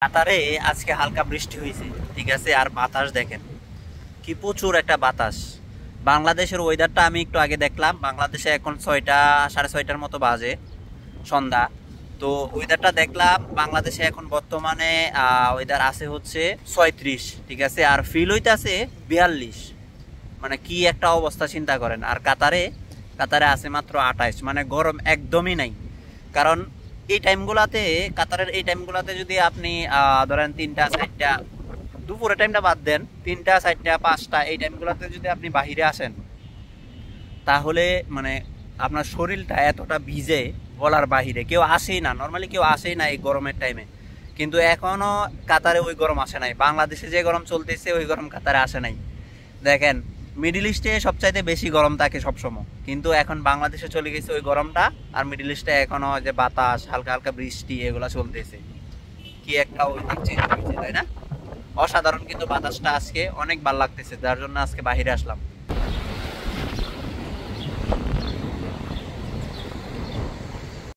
কাতারে আজকে হালকা বৃষ্টি হয়েছে, ঠিক আছে। আর বাতাস দেখেন কি প্রচুর একটা বাতাস। বাংলাদেশের ওয়েদারটা আমি একটু আগে দেখলাম, বাংলাদেশে এখন 6টা 6:30টার মতো বাজে সন্ধ্যা। তো ওয়েদারটা দেখলাম বাংলাদেশে এখন বর্তমানে ওয়েদার আছে হচ্ছে 36, ঠিক আছে। আর ফিল হইতেছে 42, মানে কি একটা অবস্থা চিন্তা করেন। আর কাতারে আছে মাত্র 28, মানে গরম একদমই নাই। কারণ এই টাইমগুলাতে, কাতারের এই টাইমগুলাতে যদি আপনি ধরেন 3টা 4টা, দুপুরের টাইমটা বাদ দেন, 3টা 4টা 5টা এই টাইমগুলোতে যদি আপনি বাহিরে আসেন, তাহলে মানে আপনার শরীরটা এতটা ভিজে বলার বাহিরে। কেউ আসেই না, নর্মালি কেউ আসেই না এই গরমের টাইমে। কিন্তু এখনও কাতারে ওই গরম আসে নাই। বাংলাদেশে যে গরম চলতেছে ওই গরম কাতারে আসে নাই। দেখেন মিডিল ইস্টে সবচাইতে বেশি গরম থাকে সবসময়, কিন্তু এখন বাংলাদেশে চলে গেছে ওই গরমটা। আর মিডিল ইস্টে এখনও যে বাতাস, হালকা হালকা বৃষ্টি এগুলা চলতেছে। কি একটা ওয়েদার চেঞ্জ হয়েছে, তাই না? অসাধারণ। কিন্তু বাতাসটা আজকে অনেক ভালো লাগতেছে, যার জন্য আজকে বাহিরে আসলাম।